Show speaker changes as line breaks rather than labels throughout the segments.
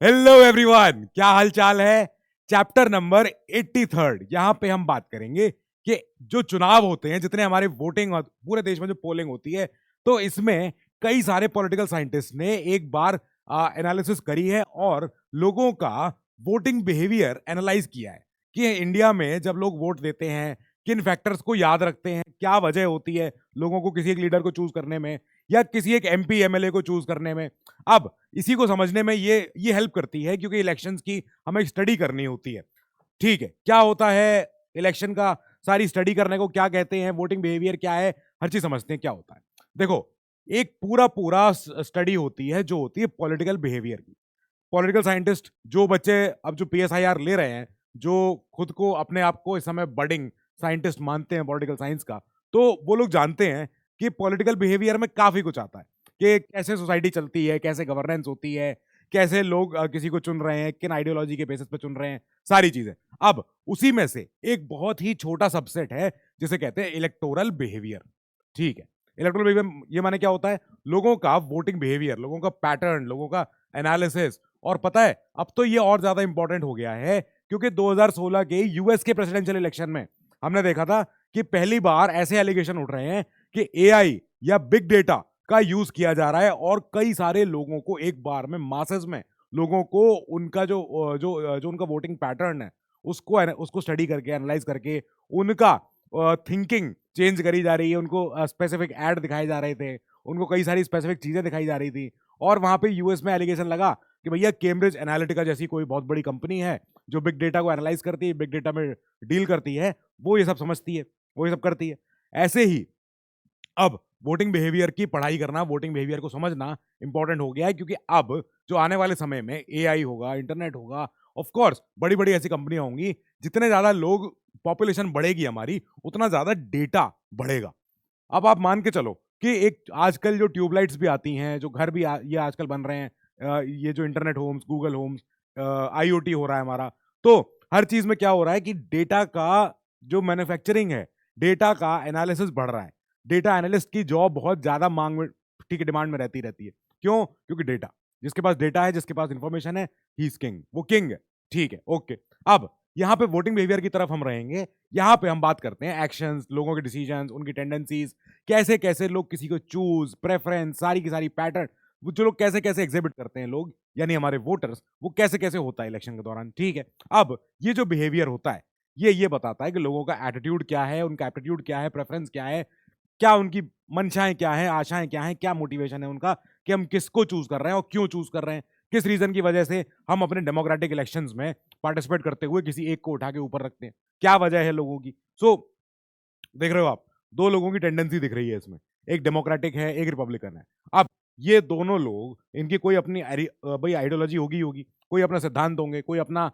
Hello everyone, क्या हाल चाल है। चैप्टर नंबर 83 यहां पे हम बात करेंगे कि जो चुनाव होते हैं, जितने हमारे वोटिंग पूरे देश में जो पोलिंग होती है, तो इसमें कई सारे पॉलिटिकल साइंटिस्ट ने एक बार एनालिसिस करी है और लोगों का वोटिंग बिहेवियर एनालाइज किया है कि इंडिया में जब लोग वोट देते हैं, किन फैक्टर्स को याद रखते हैं, क्या वजह होती है लोगों को किसी एक लीडर को चूज करने में या किसी एक एमपी एमएलए को चूज करने में। अब इसी को समझने में ये हेल्प करती है क्योंकि इलेक्शंस की हमें स्टडी करनी होती है। ठीक है, क्या होता है इलेक्शन का, सारी स्टडी करने को क्या कहते हैं, वोटिंग बिहेवियर क्या है, हर चीज समझते हैं क्या होता है। देखो, एक पूरा पूरा स्टडी होती है जो होती है पॉलिटिकल बिहेवियर की। पॉलिटिकल साइंटिस्ट जो बच्चे अब जो पीएसआईआर ले रहे हैं, जो खुद को अपने आप को इस समय बडिंग साइंटिस्ट मानते हैं पॉलिटिकल साइंस का, तो वो लोग जानते हैं कि पॉलिटिकल बिहेवियर में काफी कुछ आता है कि कैसे सोसाइटी चलती है, कैसे गवर्नेंस होती है, कैसे लोग किसी को चुन रहे हैं, किन आइडियोलॉजी के बेसिस पे चुन रहे हैं, सारी चीजें। अब उसी में से एक बहुत ही छोटा सबसेट है जिसे कहते हैं इलेक्टोरल बिहेवियर। ठीक है, इलेक्टोरल बिहेवियर ये माने क्या होता है, लोगों का वोटिंग बिहेवियर, लोगों का पैटर्न, लोगों का एनालिसिस। और पता है, अब तो ये और ज्यादा इंपॉर्टेंट हो गया है क्योंकि 2016 के यूएस के प्रेसिडेंशियल इलेक्शन में हमने देखा था कि पहली बार ऐसे एलिगेशन उठ रहे हैं कि एआई या बिग डेटा का यूज किया जा रहा है और कई सारे लोगों को एक बार में, मासेस में लोगों को उनका जो उनका वोटिंग पैटर्न है उसको उसको स्टडी करके, एनालाइज करके उनका थिंकिंग चेंज करी जा रही है। उनको स्पेसिफिक ऐड दिखाए जा रहे थे, उनको कई सारी स्पेसिफिक चीजें दिखाई जा रही थी। और वहां पे यूएस में एलिगेशन लगा कि भैया कैम्ब्रिज एनालिटिका जैसी कोई बहुत बड़ी कंपनी है जो बिग डेटा को एनालाइज करती है, बिग डेटा में डील करती है, वो ये सब समझती है, वो ये सब करती है। ऐसे ही अब वोटिंग बिहेवियर की पढ़ाई करना, वोटिंग बिहेवियर को समझना इंपॉर्टेंट हो गया है क्योंकि अब जो आने वाले समय में एआई होगा, इंटरनेट होगा, ऑफ कोर्स बड़ी बड़ी ऐसी कंपनियां होंगी, जितने ज्यादा लोग, पॉपुलेशन बढ़ेगी हमारी, उतना ज्यादा डेटा बढ़ेगा। अब आप मान के चलो कि एक आजकल जो ट्यूबलाइट्स भी आती हैं, जो घर भी ये आजकल बन रहे हैं, ये जो internet homes, Google homes, IoT हो रहा है हमारा, तो हर चीज में क्या हो रहा है कि डेटा का जो मैन्युफैक्चरिंग है, डेटा का एनालिसिस बढ़ रहा है। डेटा एनालिस्ट की जॉब बहुत ज्यादा मांग में, ठीक है, डिमांड में रहती है। क्यों? क्योंकि डेटा, जिसके पास डेटा है, जिसके पास इंफॉर्मेशन है, ही इज किंग, वो किंग है। ठीक है, ओके। अब यहाँ पे वोटिंग बिहेवियर की तरफ हम रहेंगे। यहाँ पे हम बात करते हैं एक्शंस, लोगों के डिसीजंस, उनकी टेंडेंसीज, कैसे कैसे लोग किसी को चूज, प्रेफरेंस, सारी की सारी पैटर्न, वो जो लोग कैसे कैसे एग्जिबिट करते हैं, लोग यानी हमारे वोटर्स, वो कैसे कैसे होता है इलेक्शन के दौरान। ठीक है, अब ये जो बिहेवियर होता है, ये बताता है कि लोगों का एटीट्यूड क्या है, उनका एप्टीट्यूड क्या है, प्रेफरेंस क्या है, क्या उनकी मंशाएं क्या हैं, आशाएं क्या हैं, क्या मोटिवेशन है उनका, कि हम किसको चूज कर रहे हैं और क्यों चूज कर रहे हैं, किस रीजन की वजह से हम अपने डेमोक्रेटिक इलेक्शंस में पार्टिसिपेट करते हुए किसी एक को उठा के ऊपर रखते हैं, क्या वजह है लोगों की। सो देख रहे हो आप, दो लोगों की टेंडेंसी दिख रही है इसमें, एक डेमोक्रेटिक है, एक रिपब्लिकन है। अब ये दोनों लोग, इनकी कोई अपनी भाई आइडियोलॉजी होगी, कोई अपना सिद्धांत होंगे, कोई अपना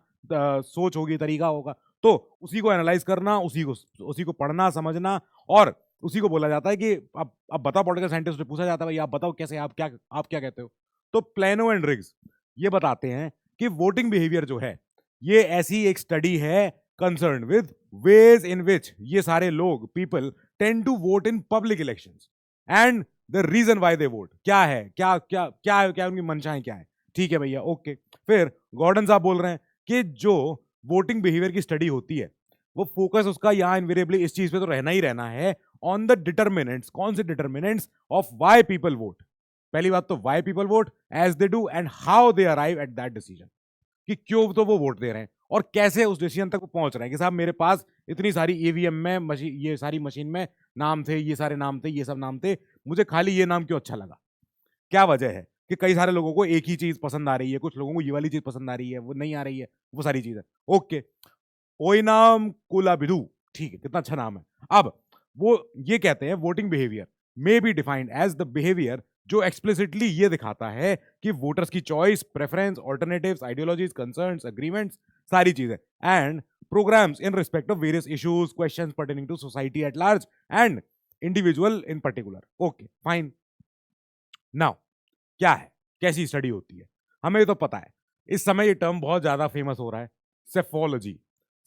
सोच होगी, तरीका होगा, तो उसी को एनालाइज करना, उसी को पढ़ना, समझना, और उसी को बोला जाता है कि अब बताओ, पॉलिटिकल साइंटिस्ट से पूछा जाता है भाई आप बताओ कैसे, आप क्या कहते हो। तो प्लेनो एंड रिग्स ये बताते हैं कि वोटिंग बिहेवियर जो है, ये ऐसी एक स्टडी है concern with ways in which ये सारे लोग, people, tend to vote in public elections and the reason why they vote क्या है, क्या उनकी मंशाएं क्या है। ठीक है भैया, ओके। फिर गॉर्डन साहब बोल रहे हैं कि जो वोटिंग बिहेवियर की स्टडी होती है, वो फोकस उसका यहाँ इनवेरिएबली इस चीज पे तो रहना ही रहना है, ऑन द डिटर्मिनेंट्स। कौन से determinants of why people vote. पहली बात तो why people vote as they do and how they arrive at that decision, कि क्यों तो वो वोट दे रहे हैं और कैसे उस डिसीजन तक वो पहुंच रहे हैं कि साहब मेरे पास इतनी सारी ईवीएम में मशीन, ये सारी मशीन में नाम थे, ये सारे नाम थे, ये सब नाम थे, मुझे खाली ये नाम क्यों अच्छा लगा। क्या वजह है कि कई सारे लोगों को एक ही चीज पसंद आ रही है, कुछ लोगों को ये वाली चीज पसंद आ रही है, वो नहीं आ रही है, वो सारी चीज है। ओके, ओई नाम कुला बिदू, ठीक है, कितना अच्छा नाम है। अब वो ये कहते हैं voting behaviour may be defined as the behaviour जो एक्सप्लिसिटली ये दिखाता है कि वोटर्स की choice, preference, alternatives, ideologies, concerns, agreements, सारी चीजें, and programmes in respect of various issues, questions pertaining to society at large and individual in particular. Okay, fine. Now क्या है, कैसी स्टडी होती है, हमें तो पता है। इस समय ये टर्म बहुत ज्यादा फेमस हो रहा है, सेफोलॉजी।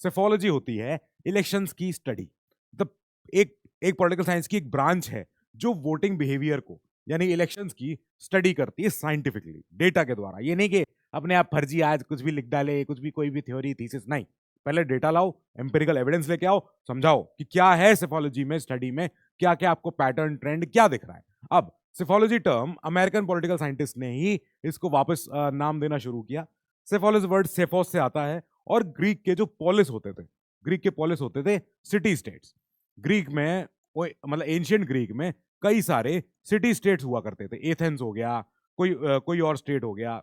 सेफोलॉजी होती है इलेक्शंस की स्टडी। द एक एक पॉलिटिकल साइंस की एक ब्रांच है जो वोटिंग बिहेवियर को, यानी इलेक्शंस की स्टडी करती है साइंटिफिकली, डेटा के द्वारा। ये नहीं कि अपने आप फर्जी आज कुछ भी लिख डाले, कुछ भी कोई भी थ्योरी थीसिस नहीं। पहले डेटा लाओ, एम्पिरिकल एविडेंस लेके आओ, समझाओ कि क्या है सेफोलॉजी में, स्टडी में क्या क्या आपको पैटर्न ट्रेंड क्या दिख रहा है। अब psephology term American political scientist ने ही इसको वापस नाम देना शुरू किया। सेफोलॉजी वर्ड सेफोस से आता है और ग्रीक के जो पोलिस होते थे, ग्रीक के पोलिस होते थे सिटी स्टेट्स। ग्रीक में मतलब एंशियंट ग्रीक में कई सारे सिटी स्टेट्स हुआ करते थे। एथेंस हो गया, कोई और स्टेट हो गया,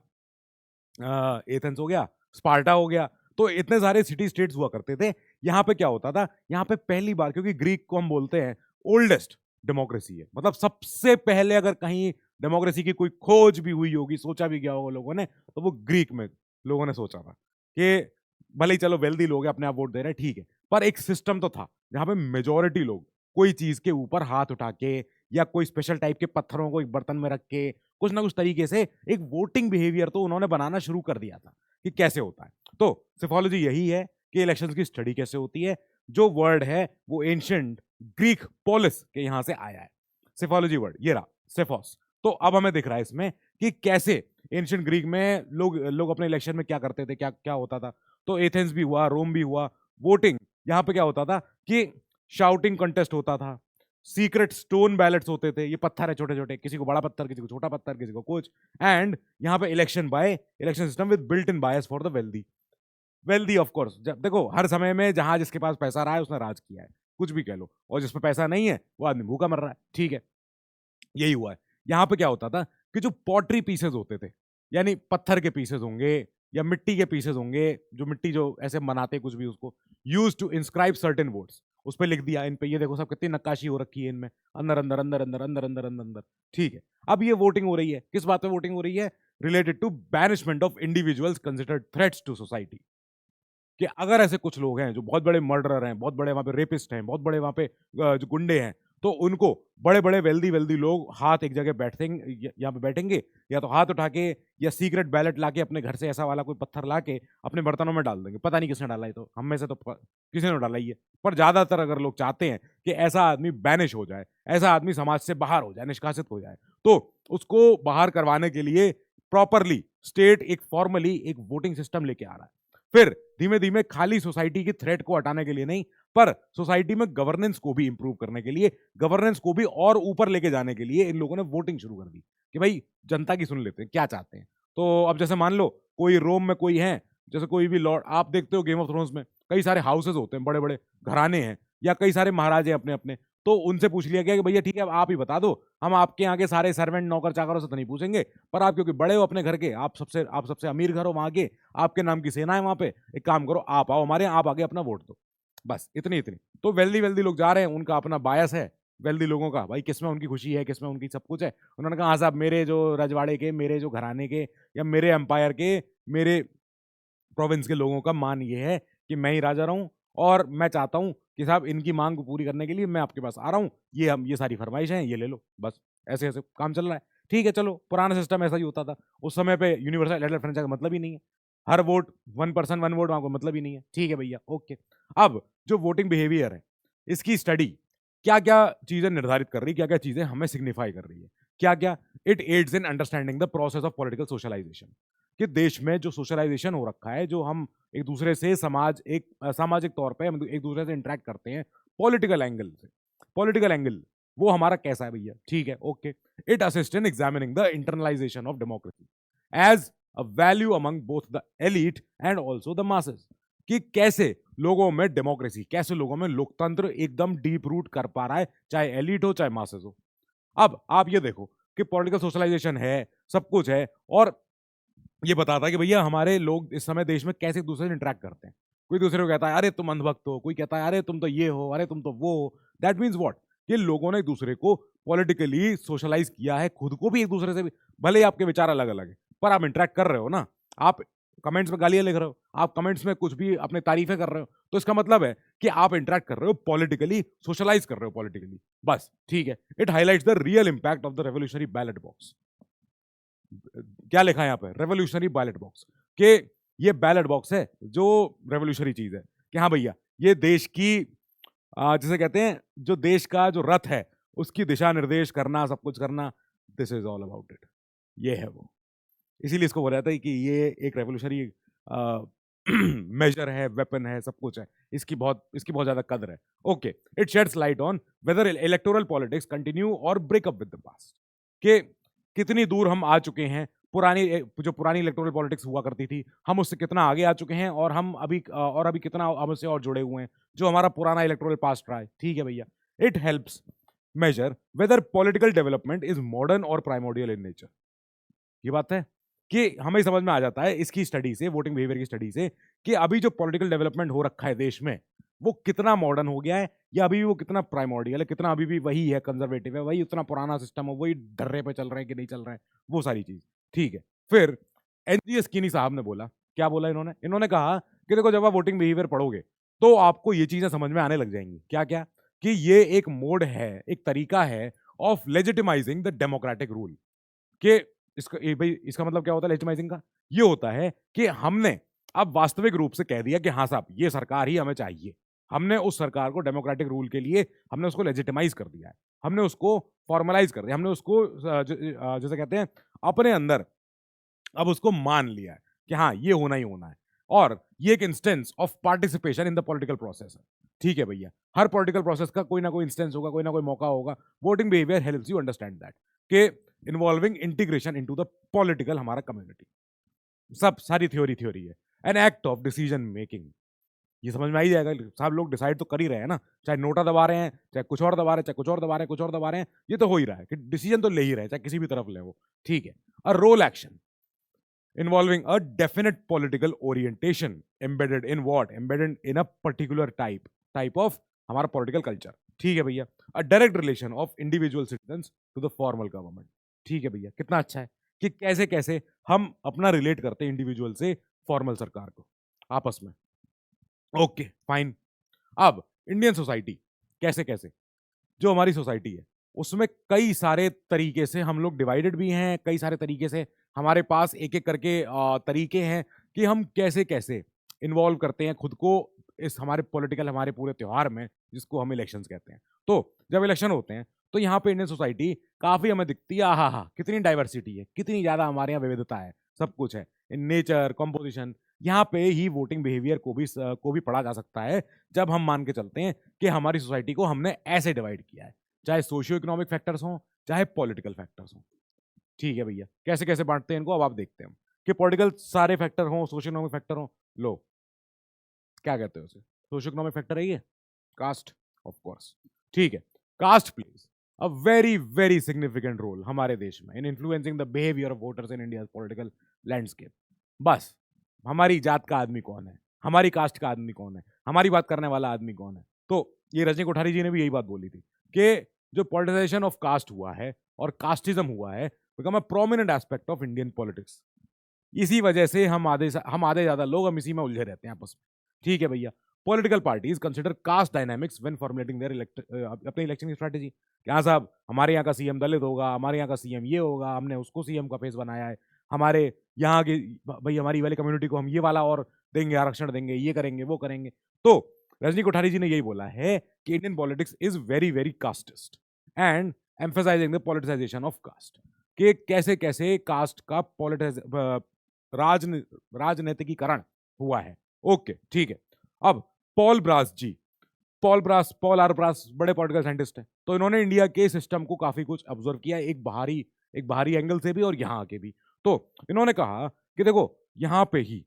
एथेंस हो गया, स्पार्टा हो गया। तो इतने सारे सिटी स्टेट्स हुआ करते थे। यहाँ पे क्या होता था, यहाँ पे पहली बार, क्योंकि ग्रीक को हम बोलते हैं ओल्डेस्ट डेमोक्रेसी है, मतलब सबसे पहले अगर कहीं डेमोक्रेसी की कोई खोज भी हुई होगी, सोचा भी गया होगा लोगों ने, तो वो ग्रीक में लोगों ने सोचा था कि भले ही चलो वेल्दी लोग हैं, अपने आप वोट दे रहे हैं, ठीक है, पर एक सिस्टम तो था जहां पे मेजोरिटी लोग कोई चीज के ऊपर हाथ उठा के या कोई स्पेशल टाइप के पत्थरों को एक बर्तन में रख के कुछ ना कुछ तरीके से एक वोटिंग बिहेवियर तो उन्होंने बनाना शुरू कर दिया था कि कैसे होता है। तो सेफोलॉजी यही है कि इलेक्शंस की स्टडी कैसे होती है। जो वर्ड है वो एंशिएंट ग्रीक पोलिस के यहां से आया है, सेफोलॉजी वर्ड ये रहा, सेफोस। तो अब हमें दिख रहा है इसमें कि कैसे एंशिएंट ग्रीक में लोग अपने इलेक्शन में क्या करते थे, क्या क्या होता था। तो एथेंस भी हुआ, रोम भी हुआ। वोटिंग यहां पे क्या होता था कि शाउटिंग कंटेस्ट होता था, सीक्रेट स्टोन बैलेट्स होते थे, ये पत्थर है छोटे छोटे, किसी को बड़ा पत्थर, किसी को छोटा पत्थर, किसी को कुछ। एंड यहाँ पे election by election system with built in bias for the wealthy. Wealthy of course, जब देखो हर समय में जहां जिसके पास पैसा रहा है उसने राज किया है, कुछ भी कह लो, और जिसमें पैसा नहीं है वो आदमी भूखा मर रहा है, ठीक है। यही हुआ है। यहाँ पे क्या होता था कि जो पॉटरी पीसेस होते थे, यानी पत्थर के पीसेस होंगे या मिट्टी के पीसेस होंगे, जो मिट्टी जो ऐसे बनाते कुछ भी उसको, use to inscribe certain words, उस पर लिख दिया इन पे, ये देखो सब कितनी नक्काशी हो रखी है इनमें, अंदर अंदर अंदर अंदर अंदर अंदर अंदर अंदर, ठीक है। अब ये वोटिंग हो रही है, किस बात पे वोटिंग हो रही है? Related to banishment of individuals considered threats to society. कि अगर ऐसे कुछ लोग हैं जो बहुत बड़े मर्डरर हैं, बहुत बड़े वहां पे रेपिस्ट हैं, बहुत बड़े वहां पे जो गुंडे हैं, तो उनको बड़े बड़े वेल्दी वेल्दी लोग हाथ एक जगह बैठेंगे, यहाँ पे बैठेंगे, या तो हाथ उठा के या सीक्रेट बैलेट लाके अपने घर से ऐसा वाला कोई पत्थर लाके अपने बर्तनों में डाल देंगे। पता नहीं किसने डाला है, तो हम में से तो किसी ने डाला ही है। पर ज्यादातर अगर लोग चाहते हैं कि ऐसा आदमी बैनिश हो जाए, ऐसा आदमी समाज से बाहर हो जाए, निष्कासित हो जाए, तो उसको बाहर करवाने के लिए प्रॉपरली स्टेट एक फॉर्मली एक वोटिंग सिस्टम लेके आ रहा है। फिर धीमे धीमे खाली सोसाइटी की थ्रेट को हटाने के लिए नहीं, पर सोसाइटी में गवर्नेंस को भी इंप्रूव करने के लिए, गवर्नेंस को भी और ऊपर लेके जाने के लिए इन लोगों ने वोटिंग शुरू कर दी कि भाई जनता की सुन लेते हैं क्या चाहते हैं। तो अब जैसे मान लो कोई रोम में कोई है, जैसे कोई भी लॉर्ड, आप देखते हो गेम ऑफ थ्रोन्स में कई सारे हाउसेज होते हैं, बड़े बड़े घराने हैं, या कई सारे महाराजे अपने अपने। तो उनसे पूछ लिया गया कि भैया ठीक है, अब आप ही बता दो, हम आपके यहाँ के सारे सर्वेंट नौकर चाकरों से तो नहीं पूछेंगे, पर आप क्योंकि बड़े हो अपने घर के, आप सबसे अमीर घर हो वहां के, आपके नाम की सेना है वहां पे, एक काम करो आप आओ हमारे यहाँ, आप आगे अपना वोट दो। बस इतनी इतनी। तो वेल्दी वेल्दी लोग जा रहे हैं, उनका अपना बायस है वेल्दी लोगों का, भाई किसमें उनकी खुशी है, किसमें उनकी सब कुछ है। उन्होंने कहा हाँ साहब, मेरे जो रजवाड़े के, मेरे जो घराने के, या मेरे एम्पायर के, मेरे प्रोविंस के लोगों का मान ये है कि मैं ही राजा रहूं, और मैं चाहता हूं कि साहब इनकी मांग को पूरी करने के लिए मैं आपके पास आ रहा हूं, ये सारी फरमाइशें हैं, ये ले लो, बस ऐसे ऐसे काम चल रहा है। ठीक है, चलो पुराना सिस्टम ऐसा ही होता था। उस समय पे यूनिवर्सल एडेल्ट फ्रेंचाइज का मतलब ही नहीं है, हर वोट 1 पर्सन 1 वोट, वहां को मतलब ही नहीं है, ठीक है भैया, ओके। अब जो वोटिंग बिहेवियर है, इसकी स्टडी क्या क्या चीजें निर्धारित कर रही है, क्या क्या चीजें हमें सिग्निफाई कर रही है, क्या क्या। It aids in understanding the process of political socialisation, कि देश में जो सोशलाइजेशन हो रखा है, जो हम एक दूसरे से एक सामाजिक तौर पे हम एक दूसरे से इंटरेक्ट करते हैं पॉलिटिकल एंगल से, पॉलिटिकल एंगल वो हमारा कैसा है भैया, ठीक है, okay. It assist in examining the internalisation of democracy as a value among both the elite and also the masses, कि कैसे लोगों में डेमोक्रेसी, कैसे लोगों में लोकतंत्र एकदम डीप रूट कर पा रहा है, चाहे एलिट हो चाहे मासेस हो। अब आप ये देखो कि पॉलिटिकल सोशलाइजेशन है, सब कुछ है, और ये बताता है कि भैया हमारे लोग इस समय देश में कैसे एक दूसरे से इंटरेक्ट करते हैं। कोई दूसरे को कहता है अरे तुम अंधभक्त हो, कोई कहता है अरे तुम तो ये हो, अरे तुम तो वो हो। दैट मीन्स व्हाट, कि लोगों ने एक दूसरे को पॉलिटिकली सोशलाइज किया है, खुद को भी एक दूसरे से भी, भले ही आपके विचार अलग अलग है, पर आप इंटरेक्ट कर रहे हो ना। आप कमेंट्स में गालियां लिख रहे हो, आप कमेंट्स में कुछ भी अपने तारीफें कर रहे हो, तो इसका मतलब है कि आप इंटरेक्ट कर रहे हो पॉलिटिकली, सोशलाइज कर रहे हो पॉलिटिकली, बस ठीक है। It highlights the real impact of the revolutionary ballot box. क्या लिखा है यहाँ पे, रेवोल्यूशनरी बैलेट बॉक्स, कि ये बैलेट बॉक्स है जो रेवोल्यूशनरी चीज है, कि हाँ भैया ये देश की जिसे कहते हैं जो देश का जो रथ है उसकी दिशा निर्देश करना, सब कुछ करना, this is all about it, ये है वो। इसीलिए इसको बोला जाता है कि ये एक रेवोल्यूशनरी मेजर है, वेपन है, सब कुछ है। इसकी बहुत ज्यादा कदर है। Okay, it sheds light on whether electoral politics continue और break up with the past, कि कितनी दूर हम आ चुके हैं। जो पुरानी इलेक्टोरल पॉलिटिक्स हुआ करती थी, हम उससे कितना आगे आ चुके हैं, और हम अभी कितना हम उससे और जुड़े हुए हैं, जो हमारा पुराना इलेक्टोरल पास्ट रहा है। ठीक है भैया। It helps measure whether political development is modern और प्राइमोडियल इन नेचर। ये बात है कि हमें समझ में आ जाता है इसकी स्टडी से, वोटिंग बिहेवियर की स्टडी से, कि अभी जो पॉलिटिकल डेवलपमेंट हो रखा है देश में, वो कितना मॉडर्न हो गया है, या अभी भी वो कितना प्राइमोडियल है, कितना अभी भी वही है, कंजर्वेटिव है, वही उतना पुराना सिस्टम है, वही डर्रे पे चल रहे हैं कि नहीं चल रहे हैं, वो सारी चीज। ठीक है। फिर एनजी स्कीनी साहब ने बोला, क्या बोला इन्होंने कहा कि देखो, जब आप वोटिंग बिहेवियर पढ़ोगे तो आपको ये चीजें समझ में आने लग जाएंगी। क्या क्या? कि ये एक मोड है, एक तरीका है of legitimising the democratic rule. कि भाई इसका मतलब क्या होता है लेजिटिमाइजिंग का? ये होता है कि हमने अब वास्तविक रूप से कह दिया कि हाँ साहब, ये सरकार ही हमें चाहिए। हमने उस सरकार को डेमोक्रेटिक रूल के लिए हमने उसको लेजिटिमाइज कर दिया है, हमने उसको फॉर्मलाइज कर दिया, हमने उसको जैसे कहते हैं अपने अंदर अब उसको मान लिया है कि हाँ, ये होना ही होना है। और ये एक instance of participation in the political process है। ठीक है भैया। हर पॉलिटिकल प्रोसेस का कोई ना कोई इंस्टेंस होगा, कोई ना कोई मौका होगा। Voting behaviour helps you understand that, के involving integration into the political हमारा कम्युनिटी। सब सारी थ्योरी है। An act of decision making. ये समझ में आ ही जाएगा, सब लोग डिसाइड तो कर ही रहे हैं ना, चाहे नोटा दबा रहे हैं, चाहे कुछ और दबा रहे हैं, चाहे कुछ और दबा रहे हैं, कुछ और दबा रहे हैं, ये तो हो ही रहा है कि डिसीजन तो ले ही रहे हैं, चाहे किसी भी तरफ ले वो। ठीक है। A roll action involving a definite political orientation embedded in what? Embedded in a particular type of हमारा political culture। ठीक है भैया। A direct relation of individual citizens to the formal government। ठीक है भैया। कितना अच्छा है कि कैसे कैसे हम अपना रिलेट करते हैं इंडिविजुअल से फॉर्मल सरकार को आपस में। Okay fine. अब इंडियन सोसाइटी कैसे कैसे, जो हमारी सोसाइटी है उसमें कई सारे तरीके से हम लोग डिवाइडेड भी हैं, कई सारे तरीके से हमारे पास एक एक करके तरीके हैं कि हम कैसे कैसे इन्वॉल्व करते हैं खुद को इस हमारे पॉलिटिकल हमारे पूरे त्योहार में, जिसको हम इलेक्शंस कहते हैं। तो जब इलेक्शन होते हैं तो यहाँ पे इंडियन सोसाइटी काफी हमें दिखती है, आहा हा, कितनी डाइवर्सिटी है, कितनी ज्यादा हमारे यहाँ विविधता है, सब कुछ है इन नेचर कॉम्पोजिशन। यहाँ पे ही वोटिंग बिहेवियर को भी पढ़ा जा सकता है, जब हम मान के चलते हैं कि हमारी सोसाइटी को हमने ऐसे डिवाइड किया है, चाहे सोशियो इकोनॉमिक फैक्टर्स हों, चाहे पॉलिटिकल फैक्टर्स हों। ठीक है भैया। कैसे कैसे बांटते हैं इनको, अब आप देखते हैं कि पॉलिटिकल सारे फैक्टर हों, सोशियो इकोनॉमिक फैक्टर हों। लो, क्या कहते हैं उसे? सोशियो इकोनॉमिक फैक्टर है ये, कास्ट, ऑफ कोर्स। ठीक है। Caste plays a very very significant role हमारे देश में in influencing the behaviour of voters in India political landscape. बस हमारी जात का आदमी कौन है, हमारी कास्ट का आदमी कौन है, हमारी बात करने वाला आदमी कौन है। तो ये रजनी कोठारी जी ने भी यही बात बोली थी कि जो पॉलिटिसाइजेशन ऑफ कास्ट हुआ है और कास्टिज्म हुआ है, become a prominent aspect of Indian politics. इसी वजह से हम आधे ज्यादा लोग हम इसी में उलझे रहते हैं आपस में। ठीक है भैया। Political parties consider caste dynamics when formulating their अपने इलेक्शन की स्ट्रेटेजी। क्या साहब, हमारे यहाँ का सीएम दलित होगा, हमारे यहाँ का सीएम ये होगा, हमने उसको सीएम का फेस बनाया है, हमारे यहाँ की भाई हमारी वाली कम्युनिटी को हम ये वाला और देंगे, आरक्षण देंगे, ये करेंगे, वो करेंगे। तो रजनी कोठारी जी ने यही बोला है कि Indian politics is very very casteist and emphasising the politicisation of caste, कि कैसे कैसे कास्ट का राजनीतिकीकरण हुआ है। ओके ठीक है। अब पॉल आर ब्रास बड़े पॉलिटिकल साइंटिस्ट हैं, तो इन्होंने इंडिया के सिस्टम को काफी कुछ ऑब्जर्व किया, एक बाहरी एंगल से भी और यहाँ आके भी। तो इन्होंने कहा कि देखो, यहाँ पे ही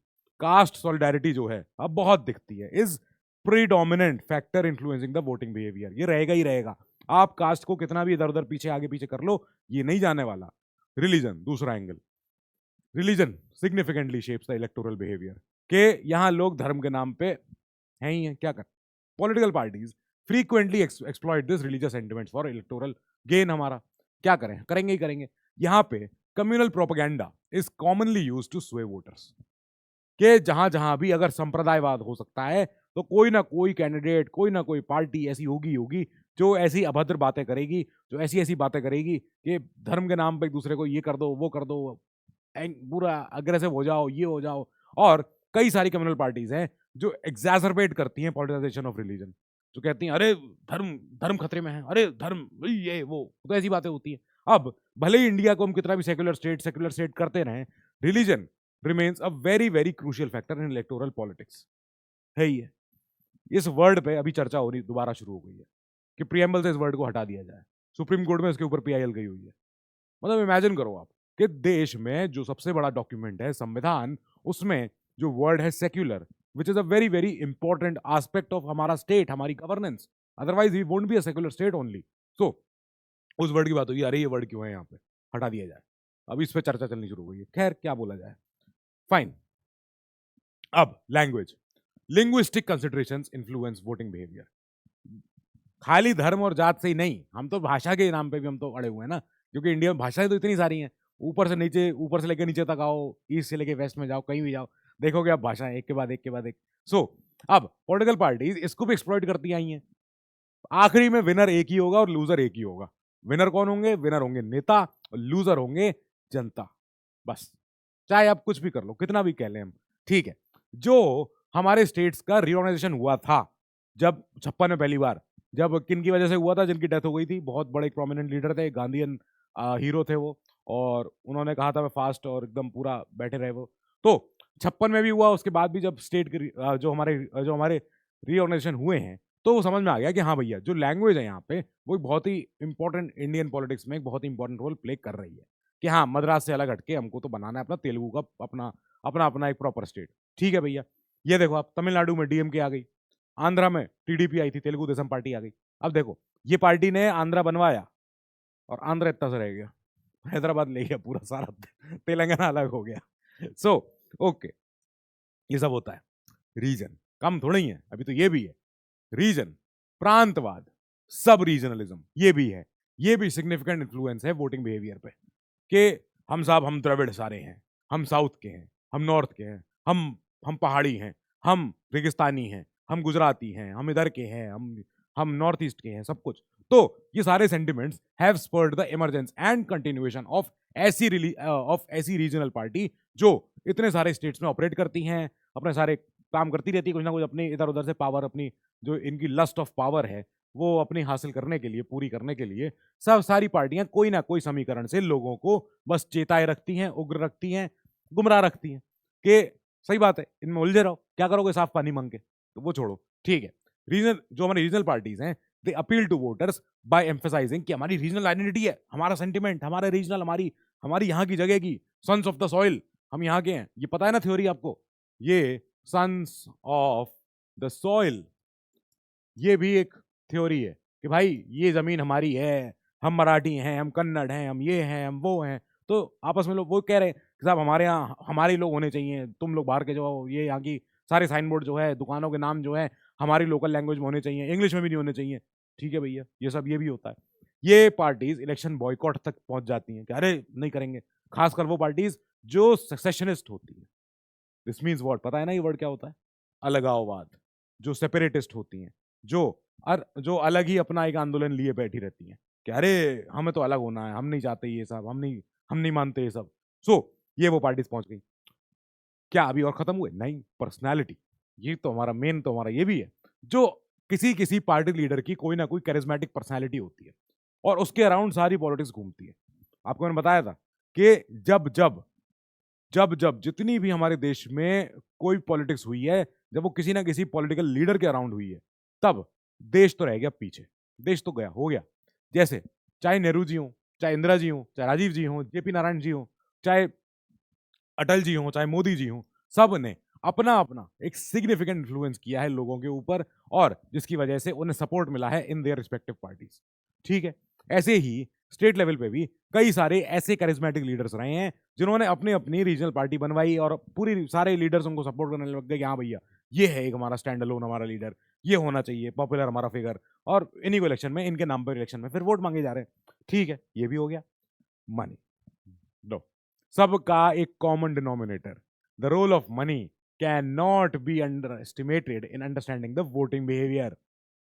कास्ट सॉलिडारिटी जो है अब बहुत दिखती है, is predominant factor influencing the voting behaviour. ये रहेगा ही रहेगा, आप कास्ट को कितना भी इधर उधर पीछे आगे पीछे कर लो, ये नहीं जाने वाला। रिलीजन, दूसरा angle, religion significantly shapes the electoral behaviour, के यहाँ लोग धर्म के नाम पे हैं ही हैं, क्या कर। Political parties frequently exploit this religious sentiments for electoral gain. हमारा क्या करें, करेंगे ही करेंगे। यहाँ पे communal propaganda is commonly used to sway voters, के जहां जहां भी अगर संप्रदायवाद हो सकता है तो कोई ना कोई कैंडिडेट, कोई ना कोई पार्टी ऐसी होगी जो ऐसी अभद्र बातें करेगी, जो ऐसी ऐसी बातें करेगी कि धर्म के नाम पे एक दूसरे को ये कर दो, वो कर दो, पूरा अग्रेसिव हो जाओ, ये हो जाओ। और कई सारी कम्युनल पार्टीज हैं जो एग्जैजरबेट करती हैं पॉलिटिसाइजेशन ऑफ रिलीजन, जो कहती हैं अरे धर्म धर्म खतरे में है, अरे धर्म ये वो, तो ऐसी बातें होती हैं। अब भले ही इंडिया को हम कितना भी सेक्युलर स्टेट करते रहें, religion remains a very very crucial factor in electoral politics. है ही है। इस वर्ड पे अभी चर्चा हो रही दोबारा शुरू हो गई है कि प्रियम्बल से इस वर्ड को हटा दिया जाए। सुप्रीम कोर्ट में इसके ऊपर पीआईएल गई हुई है। मतलब इमेजिन करो आप कि देश में जो सबसे बड़ा डॉक्यूमेंट है संविधान, उसमें जो वर्ड है secular, which is a very very important aspect of हमारा स्टेट, हमारी governance, otherwise we won't be a secular state only. So उस वर्ड की बात होगी, अरे ये वर्ड क्यों है यहाँ पे, हटा दिया जाए। अब इस पे चर्चा चलनी शुरू हो गई है। खैर क्या बोला जाए, फाइन। अब language, linguistic considerations influence voting behaviour. खाली धर्म और जात से ही नहीं, हम तो भाषा के नाम पे भी हम तो अड़े हुए हैं ना, क्योंकि इंडिया में भाषाएं तो इतनी सारी हैं। ऊपर से नीचे, ऊपर से लेकर नीचे तक आओ, ईस्ट से लेकर वेस्ट में जाओ, कहीं भी जाओ, देखोगे आप भाषाएं एक के बाद एक के बाद एक। सो अब पॉलिटिकल पार्टीज इसको भी एक्सप्लॉइट करती आई हैं। आखिरी में विनर एक ही होगा और लूजर एक ही होगा। विनर कौन होंगे? विनर होंगे नेता और लूजर होंगे जनता। बस, चाहे आप कुछ भी कर लो, कितना भी कह लें हम, ठीक है। जो हमारे स्टेट्स का रिऑर्गेनाइजेशन हुआ था जब 56 में पहली बार, जब किन की वजह से हुआ था, जिनकी डेथ हो गई थी, बहुत बड़े प्रोमिनेंट लीडर थे, गांधीयन हीरो थे वो, और उन्होंने कहा था मैं फास्ट, और एकदम पूरा बैठे रहे वो। तो 56 में भी हुआ, उसके बाद भी जब स्टेट के जो हमारे रिऑर्गेनाइजेशन हुए हैं, तो वो समझ में आ गया कि हाँ भैया, जो लैंग्वेज है यहाँ पे वो एक बहुत ही इंपॉर्टेंट, इंडियन पॉलिटिक्स में एक बहुत ही इंपॉर्टेंट रोल प्ले कर रही है। कि हाँ, मद्रास से अलग हटके हमको तो बनाना है अपना तेलुगु का अपना अपना अपना एक प्रॉपर स्टेट। ठीक है भैया, ये देखो आप, तमिलनाडु में डीएमके आ गई, आंध्रा में टीडीपी आई थी, तेलुगु देशम पार्टी आ गई। अब देखो, ये पार्टी ने आंध्रा बनवाया और आंध्रा इतना सा रह गया, हैदराबाद ले गया पूरा सारा, तेलंगाना अलग हो गया। सो ओके, ये सब होता है। रीजन कम थोड़ा ही है, अभी तो ये भी है रीजन, प्रांतवाद, सब रीजनलिज्म, ये भी है। ये भी सिग्निफिकेंट इन्फ्लुएंस है वोटिंग बिहेवियर पे, कि हम साहब, हम द्रविड़ सारे हैं, हम साउथ के हैं, हम नॉर्थ के हैं, हम पहाड़ी हैं, हम रेगिस्तानी हैं, हम गुजराती हैं, हम इधर के हैं, हम नॉर्थ ईस्ट के हैं, सब कुछ। तो ये सारे sentiments have spurred the emergence and continuation of ऐसी रीजनल पार्टी जो इतने सारे स्टेट्स में ऑपरेट करती हैं, अपने सारे काम करती रहती है, कुछ ना कुछ अपनी इधर उधर से पावर, अपनी जो इनकी लस्ट ऑफ पावर है वो अपनी हासिल करने के लिए, पूरी करने के लिए, सब सारी पार्टियां कोई ना कोई समीकरण से लोगों को बस चेताए रखती हैं, उग्र रखती हैं, गुमराह रखती हैं कि सही बात है, इनमें उलझे रहो, क्या करोगे साफ पानी मांग के, तो वो छोड़ो। ठीक है, रीजनल, जो हमारी रीजनल पार्टीज हैं, they appeal to voters by emphasising कि हमारी रीजनल आइडेंटिटी है, हमारा सेंटिमेंट, हमारे रीजनल, हमारी हमारी यहाँ की जगह की, सन्स ऑफ द सॉइल, हम यहाँ के हैं। ये पता है ना थ्योरी आपको, ये सन्स ऑफ द सॉइल, ये भी एक थ्योरी है कि भाई ये जमीन हमारी है, हम मराठी हैं, हम कन्नड़ हैं, हम ये हैं, हम वो हैं। तो आपस में लोग वो कह रहे हैं कि साहब हमारे यहाँ हमारे लोग होने चाहिए, तुम लोग बाहर के जो ये यहाँ की सारे साइन बोर्ड जो है, दुकानों के नाम जो है, हमारी लोकल लैंग्वेज में होने चाहिए, इंग्लिश में भी नहीं होने चाहिए। ठीक है भैया, ये सब ये भी होता है। ये पार्टीज इलेक्शन बॉयकॉट तक पहुंच जाती हैं कि अरे नहीं करेंगे, खासकर वो पार्टीज जो सेसेशनिस्ट होती है। दिस मीन्स व्हाट, पता है ना ये वर्ड क्या होता है? अलगाववाद। जो सेपरेटिस्ट होती हैं, जो अलग ही अपना एक आंदोलन लिए बैठी रहती हैं कि अरे हमें तो अलग होना है, हम नहीं चाहते ये सब, हम नहीं मानते ये सब। सो ये वो पार्टीज पहुंच गई। क्या अभी और खत्म हुए? नहीं, पर्सनैलिटी, ये तो हमारा मेन, तो हमारा ये भी है, जो किसी किसी पार्टी लीडर की कोई ना कोई कैरिज्मेटिक पर्सनैलिटी होती है और उसके अराउंड सारी पॉलिटिक्स घूमती है। आपको मैंने बताया था कि जब जब जब जब जितनी भी हमारे देश में कोई पॉलिटिक्स हुई है, जब वो किसी ना किसी पॉलिटिकल लीडर के अराउंड हुई है, तब देश तो रह गया पीछे, देश तो गया हो गया। जैसे चाहे नेहरू जी हो, चाहे इंदिरा जी हो, चाहे राजीव जी हो, जेपी नारायण जी हो, चाहे अटल जी हो, चाहे मोदी जी हो, सब ने अपना अपना एक सिग्निफिकेंट इन्फ्लुएंस किया है लोगों के ऊपर, और जिसकी वजह से उन्हें सपोर्ट मिला है इन देयर रिस्पेक्टिव पार्टीज। ठीक है, ऐसे ही स्टेट लेवल पे भी कई सारे ऐसे करिज्मेटिक लीडर्स रहे हैं जिन्होंने अपनी अपनी रीजनल पार्टी बनवाई और पूरी सारे लीडर्स उनको सपोर्ट करने लग गए कि हाँ भैया, ये है एक हमारा स्टैंड अलोन, हमारा लीडर, ये होना चाहिए पॉपुलर हमारा फिगर, और इन्हीं को इलेक्शन में, इनके नाम पर इलेक्शन में फिर वोट मांगे जा रहे हैं। ठीक है, ये भी हो गया। मनी, लो, सबका एक common denominator, the role of money can not be underestimated in understanding the voting behaviour.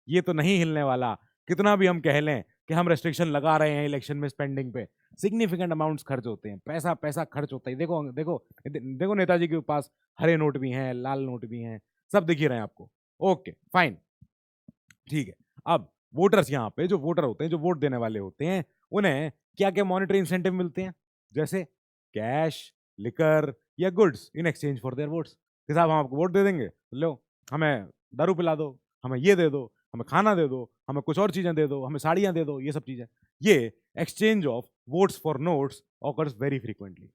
ये तो नहीं हिलने वाला, कितना भी हम कह लें कि हम रेस्ट्रिक्शन लगा रहे हैं इलेक्शन में स्पेंडिंग पे, सिग्निफिकेंट अमाउंट्स खर्च होते हैं, पैसा पैसा खर्च होता है। देखो देखो देखो, नेताजी के पास हरे नोट भी हैं, लाल नोट भी हैं, सब दिख ही रहे हैं आपको। ओके फाइन, ठीक है। अब वोटर्स, यहाँ पे जो वोटर होते हैं, जो वोट देने वाले होते हैं, उन्हें क्या क्या मॉनेटरी इंसेंटिव मिलते हैं? जैसे कैश, लिकर या goods in exchange for their votes, कि साहब हम आपको वोट दे देंगे, लो हमें दारू पिला दो, हमें ये दे दो, हमें खाना दे दो, हमें कुछ और चीजें दे दो, हमें साड़ियां दे दो, ये सब चीजें। ये exchange of votes for notes occurs very frequently.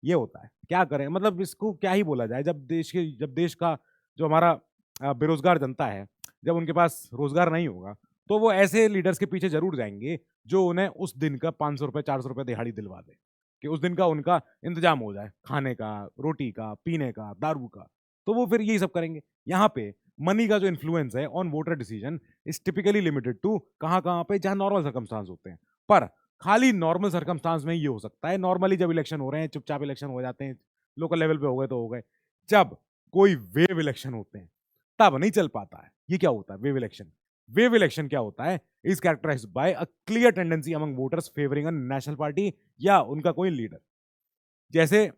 ये होता है, क्या करें, मतलब इसको क्या ही बोला जाए। जब देश का जो हमारा बेरोजगार जनता है, जब उनके पास रोजगार नहीं होगा, तो वो ऐसे लीडर्स के पीछे जरूर जाएंगे जो उन्हें उस दिन का 500 रुपए 400 रुपए दिहाड़ी दिलवा दे, कि उस दिन का उनका इंतजाम हो जाए, खाने का, रोटी का, पीने का, दारू का। तो वो फिर यही सब करेंगे। यहाँ पे मनी का जो इन्फ्लुएंस है on voter decision is typically limited to कहाँ कहाँ पे, जहाँ नॉर्मल सर्कमस्टांस होते हैं। पर खाली नॉर्मल सर्कमस्टांस में ये हो सकता है, नॉर्मली जब इलेक्शन हो रहे हैं, चुपचाप इलेक्शन हो जाते हैं, लोकल लेवल पे हो गए तो हो गए। जब कोई वेव इलेक्शन होते हैं तब नहीं चल पाता है। ये क्या होता है वेव इलेक्शन? वेव इलेक्शन क्या होता है? Is characterised by a clear tendency among voters favouring a national party या उनका कोई लीडर। जैसे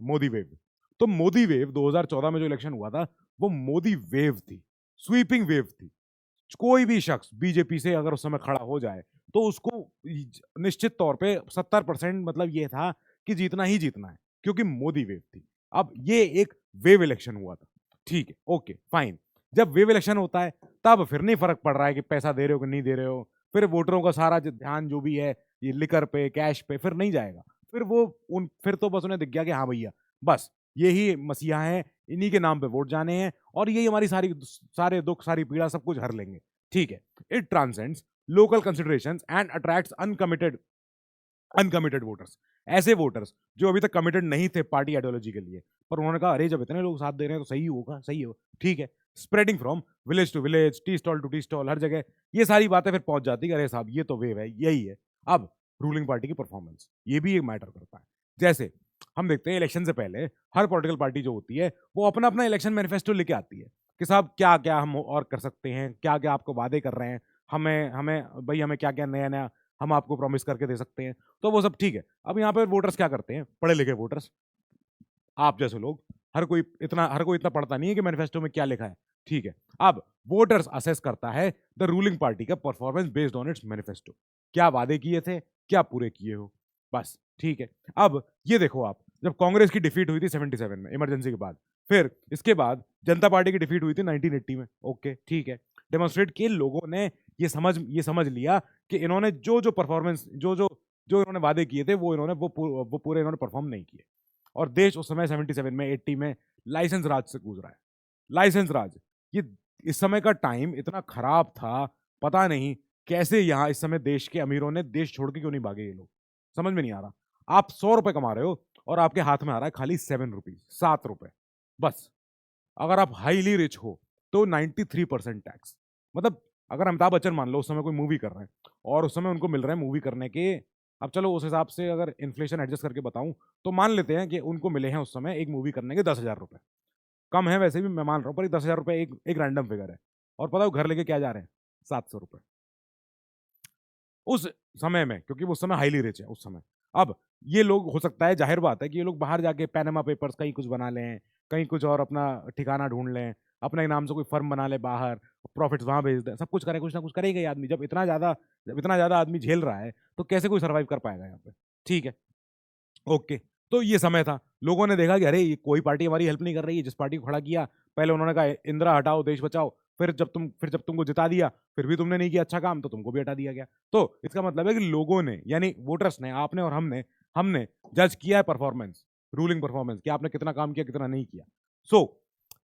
मोदी वेव। तो मोदी वेव 2014 में जो इलेक्शन हुआ था, वो मोदी वेव थी, स्वीपिंग वेव थी। कोई भी शख्स बीजेपी से अगर उस समय खड़ा हो जाए तो उसको निश्चित तौर पे 70% मतलब ये था कि जीतना ही जीतना है, क्योंकि मोदी वेव थी। अब ये एक वेव इलेक्शन हुआ था, ठीक है, ओके फाइन। जब वेव इलेक्शन होता है तब फिर नहीं फर्क पड़ रहा है कि पैसा दे रहे हो कि नहीं दे रहे हो, फिर वोटरों का सारा ध्यान जो भी है ये लिकर पे, कैश पे फिर नहीं जाएगा। फिर तो बस उन्हें दिख गया कि हाँ भैया, बस यही मसीहा है, इन्हीं के नाम पे वोट जाने हैं और यही हमारी सारे दुख, सारी पीड़ा सब कुछ हर लेंगे। ठीक है, it transcends local considerations and attracts uncommitted voters. ऐसे वोटर्स जो अभी तक कमिटेड नहीं थे पार्टी आइडियोलॉजी के लिए, पर उन्होंने कहा अरे जब इतने लोग साथ दे रहे हैं तो सही होगा, सही हो, ठीक है। Spreading from village to village, tea stall to tea stall, हर जगह ये सारी बातें फिर पहुंच जाती है, अरे साहब ये तो वेव है, यही है। अब रूलिंग पार्टी की परफॉर्मेंस, ये भी एक मैटर करता है। जैसे हम देखते हैं इलेक्शन से पहले हर पॉलिटिकल पार्टी जो होती है वो अपना अपना इलेक्शन मैनिफेस्टो लेके आती है कि साहब क्या क्या हम और कर सकते हैं, क्या क्या आपको वादे कर रहे हैं, हमें हमें भाई हमें क्या क्या नया नया हम आपको प्रॉमिस करके दे सकते हैं। तो वो सब ठीक है। अब यहाँ पे वोटर्स क्या करते हैं, पढ़े लिखे वोटर्स, आप जैसे लोग, हर कोई इतना पढ़ता नहीं है कि मैनिफेस्टो में क्या लिखा है, ठीक है। अब वोटर्स असेस करता है द रूलिंग पार्टी का performance based on it's manifesto, क्या वादे किए थे, क्या पूरे किए हो, बस ठीक है। अब ये देखो आप, जब कांग्रेस की डिफीट हुई थी 77 में इमरजेंसी के बाद, फिर इसके बाद जनता पार्टी की डिफीट हुई थी 1980 में, ओके ठीक है। डेमोन्स्ट्रेट किए लोगों ने, ये समझ लिया कि इन्होंने जो परफॉर्मेंस जो इन्होंने वादे किए थे वो पूरे इन्होंने परफॉर्म नहीं किए। और देश उस समय 77 में 80 में लाइसेंस राज से गुजरा है। लाइसेंस राज, ये इस समय का टाइम इतना खराब था, पता नहीं कैसे यहाँ इस समय देश के अमीरों ने देश छोड़ के क्यों नहीं भागे ये लोग, समझ में नहीं आ रहा। आप 100 रुपए कमा रहे हो और आपके हाथ में आ रहा है खाली 7 रुपीज, 7 रुपए बस। अगर आप हाईली रिच हो तो 93% टैक्स। मतलब अगर अमिताभ बच्चन मान लो उस समय कोई मूवी कर रहे हैं और उस समय उनको मिल रहे हैं मूवी करने के, अब चलो उस हिसाब से अगर इन्फ्लेशन एडजस्ट करके बताऊं तो मान लेते हैं कि उनको मिले हैं उस समय एक मूवी करने के 10,000 रुपए। कम है वैसे भी, मैं मान रहा हूँ, पर 10,000 रुपए एक रैंडम फिगर है। और पता है वो घर लेके क्या जा रहे हैं? 700 रुपए उस समय में, क्योंकि वो उस समय हाईली रिच है उस समय। अब ये लोग, हो सकता है, जाहिर बात है कि ये लोग बाहर जाके पैनामा पेपर्स कहीं कुछ बना लें, कहीं कुछ और अपना ठिकाना ढूंढ लें, अपने नाम से कोई फर्म बना ले बाहर, प्रॉफिट्स वहां भेज दें, सब कुछ करे, कुछ ना कुछ करेगा ही आदमी। जब इतना ज्यादा आदमी झेल रहा है तो कैसे कोई सर्वाइव कर पाएगा यहाँ पे, ठीक है, ओके। तो ये समय था, लोगों ने देखा कि अरे ये कोई पार्टी हमारी हेल्प नहीं कर रही है, जिस पार्टी को खड़ा किया पहले उन्होंने कहा इंदिरा हटाओ देश बचाओ, फिर जब तुमको जिता दिया फिर भी तुमने नहीं किया अच्छा काम, तो तुमको भी हटा दिया गया। तो इसका मतलब है कि लोगों ने, यानी वोटर्स ने, आपने और हमने जज किया है परफॉर्मेंस, रूलिंग परफॉर्मेंस, कि आपने कितना काम किया कितना नहीं किया।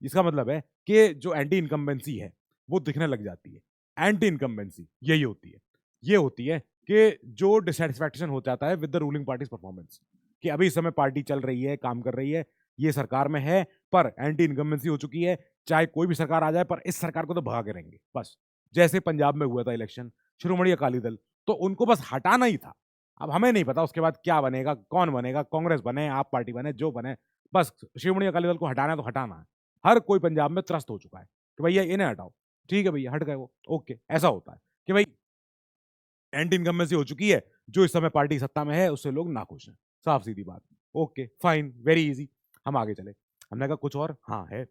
इसका मतलब है कि जो एंटी इनकम्बेंसी है वो दिखने लग जाती है। एंटी इनकम्बेंसी यही होती है, ये होती है कि जो डिससेटिस्फैक्शन हो जाता है with the ruling parties performance, कि अभी इस समय पार्टी चल रही है, काम कर रही है, ये सरकार में है, पर एंटी इनकम्बेंसी हो चुकी है, चाहे कोई भी सरकार आ जाए पर इस सरकार को तो भगा के रहेंगे बस। जैसे पंजाब में हुआ था इलेक्शन, शिरोमणि अकाली दल, तो उनको बस हटाना ही था। अब हमें नहीं पता उसके बाद क्या बनेगा, कौन बनेगा, कांग्रेस बने, आप पार्टी बने, जो बने, बस शिरोमणि अकाली दल को हटाना है तो हटाना है। हर कोई पंजाब में त्रस्त हो चुका है कि भैया इन्हें हटाओ, ठीक है भैया हट गए वो, ओके। ऐसा होता है कि भाई एंटी इनकम्बेंसी हो चुकी है, जो इस समय पार्टी सत्ता में है उससे लोग नाखुश हैं, साफ सीधी बात, ओके फाइन, वेरी इजी। हम आगे चले, हमने कहा कुछ और, हाँ है,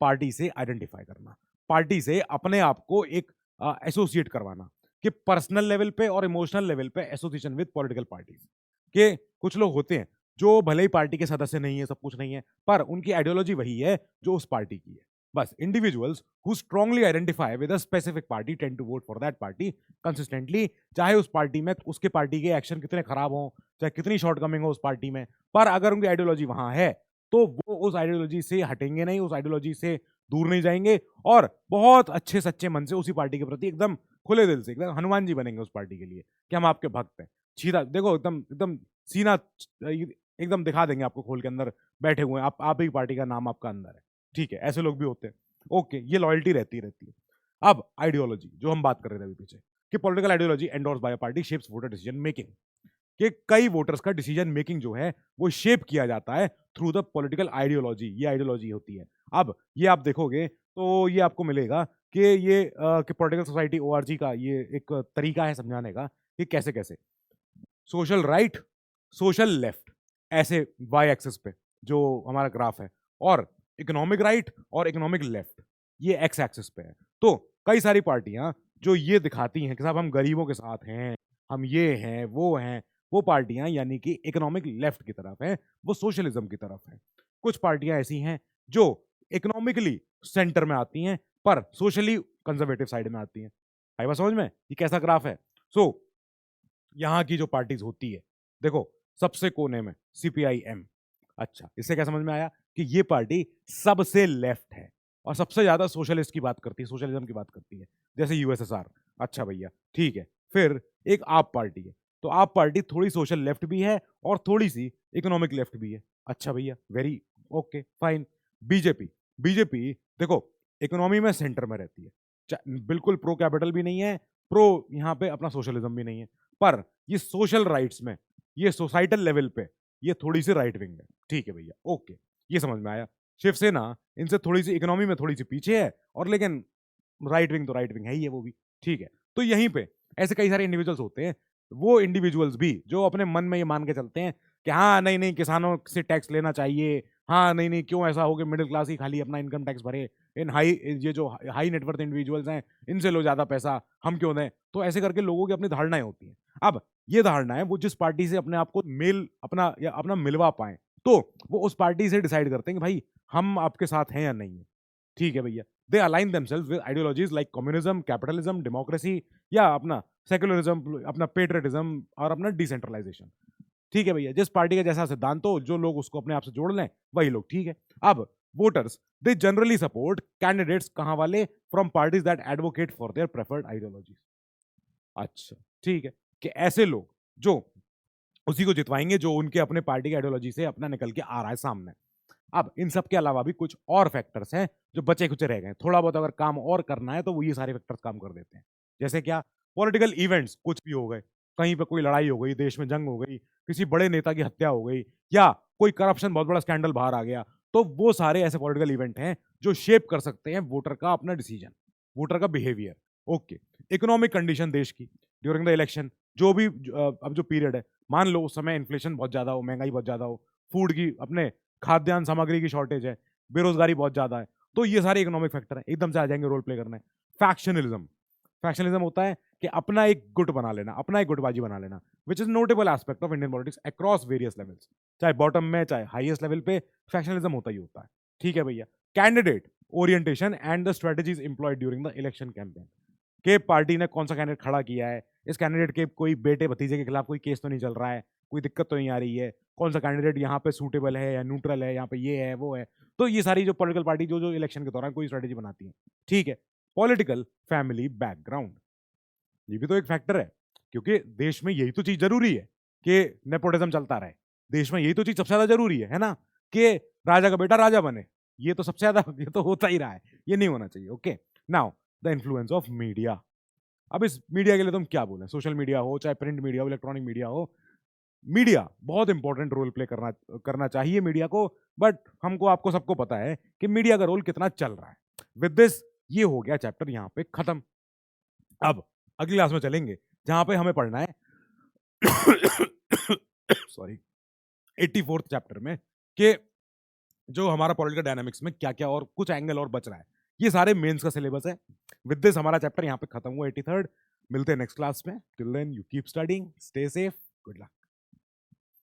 पार्टी से आइडेंटिफाई करना, पार्टी से अपने आप को एक एसोसिएट करवाना, कि पर्सनल लेवल पे और इमोशनल लेवल पे एसोसिएशन विद पॉलिटिकल पार्टीज, के कुछ लोग होते हैं जो भले ही पार्टी के सदस्य नहीं है, सब कुछ नहीं है, पर उनकी आइडियोलॉजी वही है जो उस पार्टी की है। बस individuals who strongly identify with a specific party tend to vote for that party consistently, चाहे उस पार्टी में उसके पार्टी के एक्शन कितने खराब हो, चाहे कितनी शॉर्टकमिंग हो उस पार्टी में, पर अगर उनकी आइडियोलॉजी वहां है तो वो उस आइडियोलॉजी से हटेंगे नहीं, उस आइडियोलॉजी से दूर नहीं जाएंगे और बहुत अच्छे सच्चे मन से उसी पार्टी के प्रति एकदम खुले दिल से एकदम हनुमान जी बनेंगे उस पार्टी के लिए कि हम आपके भक्त हैं। सीधा देखो, एकदम एकदम सीना एकदम दिखा देंगे आपको खोल के, अंदर बैठे हुए हैं आप ही पार्टी का नाम आपका अंदर है। ठीक है, ऐसे लोग भी होते हैं। ओके, ये लॉयल्टी रहती रहती है। अब आइडियोलॉजी जो हम बात कर रहे थे अभी पीछे कि political ideology endorse by a party shapes voter decision making, कि कई वोटर्स का डिसीजन मेकिंग जो है वो शेप किया जाता है थ्रू द पॉलिटिकल आइडियोलॉजी। ये आइडियोलॉजी होती है। अब ये आप देखोगे तो ये आपको मिलेगा कि ये कि पॉलिटिकल सोसाइटी ओआरजी का ये एक तरीका है समझाने का कि कैसे कैसे सोशल राइट, सोशल लेफ्ट, ऐसे वाई एक्सिस पे जो हमारा ग्राफ है, और इकोनॉमिक राइट और इकोनॉमिक लेफ्ट ये एक्स एक्सिस पे है। तो कई सारी पार्टियां जो ये दिखाती हैं कि साहब हम गरीबों के साथ हैं, हम ये हैं वो हैं, वो पार्टियां यानी कि इकोनॉमिक लेफ्ट की तरफ है, वो सोशलिज्म की तरफ है। कुछ पार्टियां ऐसी हैं जो इकोनॉमिकली सेंटर में आती हैं पर सोशली कंजर्वेटिव साइड में आती हैं। आई बात समझ में? ये कैसा ग्राफ है? सो यहाँ की जो पार्टीज होती है, देखो सबसे कोने में सीपीआईएम। अच्छा, इससे क्या समझ में आया कि ये पार्टी सबसे लेफ्ट है और सबसे ज्यादा सोशलिस्ट की बात करती है, सोशलिज्म की बात करती है, जैसे यूएसएसआर। अच्छा भैया, ठीक है। फिर एक आप पार्टी है, तो आप पार्टी थोड़ी सोशल लेफ्ट भी है और थोड़ी सी इकोनॉमिक लेफ्ट भी है। अच्छा भैया, very okay fine. BJP, BJP देखो इकोनॉमी में सेंटर में रहती है, बिल्कुल प्रो कैपिटल भी नहीं है, प्रो यहाँ पे अपना सोशलिज्म भी नहीं है, पर ये सोशल राइट्स में, ये सोसाइटल लेवल पे ये थोड़ी सी राइट विंग है। ठीक है भैया, ओके, ये समझ में आया। शिवसेना इनसे थोड़ी सी इकोनॉमी में थोड़ी सी पीछे है और लेकिन राइट विंग तो राइट विंग है ही है वो भी। ठीक है, तो यहीं पे ऐसे कई सारे इंडिविजुअल्स होते हैं, वो इंडिविजुअल्स भी जो अपने मन में ये मान के चलते हैं कि हाँ नहीं नहीं किसानों से टैक्स लेना चाहिए, हाँ नहीं नहीं क्यों ऐसा हो कि मिडिल क्लास ही खाली अपना इनकम टैक्स भरे, इन हाई ये जो हाई नेटवर्थ इंडिविजुअल्स हैं इनसे लो ज्यादा पैसा, हम क्यों दें। तो ऐसे करके लोगों की अपनी धारणाएं होती हैं। अब ये धारणाएं वो जिस पार्टी से अपने आप को मेल अपना या अपना मिलवा पाए, तो वो उस पार्टी से डिसाइड करते हैं कि भाई हम आपके साथ हैं या नहीं है। ठीक है भैया, they align themselves with ideologies like communism, capitalism, democracy, या अपना सेक्युलरिज्म, अपना पेट्रियटिज्म और अपना डिसेंट्रलाइजेशन। ठीक है भैया, जिस पार्टी का जैसा सिद्धांत हो, जो लोग उसको अपने आप से जोड़ लें वही लोग। ठीक है, अब voters they generally support candidates कहां वाले, from parties that advocate for their preferred ideologies. अच्छा, ठीक है, कि ऐसे लोग जो उसी को जितवाएंगे जो उनके अपने पार्टी की आइडियोलॉजी से अपना निकल के आ रहा है सामने। अब इन सब के अलावा भी कुछ और फैक्टर्स हैं जो बचे कुचे रह गए। थोड़ा बहुत अगर काम और करना है तो वो ये सारे फैक्टर्स काम कर देते हैं। जैसे क्या? पॉलिटिकल इवेंट्स कुछ भी हो गए, कहीं पे कोई लड़ाई हो गई, देश में जंग हो गई, किसी बड़े नेता की हत्या हो गई, या कोई करप्शन बहुत बड़ा स्कैंडल बाहर आ गया, तो वो सारे ऐसे पॉलिटिकल इवेंट हैं जो शेप कर सकते हैं वोटर का अपना डिसीजन, वोटर का बिहेवियर। ओके, इकोनॉमिक कंडीशन देश की ड्यूरिंग द इलेक्शन, जो भी अब जो पीरियड है, मान लो उस समय इन्फ्लेशन बहुत ज्यादा हो, महंगाई बहुत ज्यादा हो, फूड की अपने खाद्यान्न सामग्री की शॉर्टेज है, बेरोजगारी बहुत ज्यादा है, तो ये सारे इकोनॉमिक फैक्टर हैं, एकदम से आ जाएंगे रोल प्ले करने। फैक्शनलिज्म, फैक्शनलिज्म होता है कि अपना एक गुट बना लेना, अपना एक गुटबाजी बना लेना, which is notable aspect of Indian politics across various levels, चाहे बॉटम में चाहे हाईएस्ट लेवल पे फैक्शनलिज्म होता ही होता है। ठीक है भैया, candidate orientation and the strategies employed during the election campaign, के पार्टी ने कौन सा कैंडिडेट खड़ा किया है, इस कैंडिडेट के कोई बेटे भतीजे के खिलाफ कोई केस तो नहीं चल रहा है, कोई दिक्कत तो नहीं आ रही है, कौन सा कैंडिडेट यहाँ पे सूटेबल है या न्यूट्रल है, यहाँ पे ये है वो है। तो ये सारी जो पॉलिटिकल पार्टी जो जो इलेक्शन के दौरान कोई स्ट्रेटेजी बनाती है। ठीक है, पॉलिटिकल फैमिली बैकग्राउंड, ये भी तो एक फैक्टर है, क्योंकि देश में यही तो चीज जरूरी है कि नेपोटिज्म चलता रहे। देश में यही तो चीज सबसे ज्यादा जरूरी है ना, कि राजा का बेटा राजा बने। ये तो सबसे ज्यादा ये तो होता ही रहा है, ये नहीं होना चाहिए। Okay, now the influence of media. अब इस मीडिया के लिए तुम क्या बोलें, सोशल मीडिया हो चाहे प्रिंट मीडिया हो, इलेक्ट्रॉनिक मीडिया हो, मीडिया बहुत इंपॉर्टेंट रोल प्ले करना करना चाहिए मीडिया को, बट हमको आपको सबको पता है कि मीडिया का रोल कितना चल रहा है। विद दिस ये हो गया चैप्टर यहाँ पे खत्म। अब अगली क्लास में चलेंगे जहां पे हमें पढ़ना है सॉरी 84th चैप्टर में, कि जो हमारा पॉलिटिकल डायनामिक्स में क्या क्या और कुछ एंगल और बच रहा है। ये सारे मेंस का सिलेबस है। विद दिस हमारा चैप्टर यहाँ पे खत्म हुआ 83rd। मिलते हैं नेक्स्ट क्लास में। Till then you keep studying, stay safe, good luck.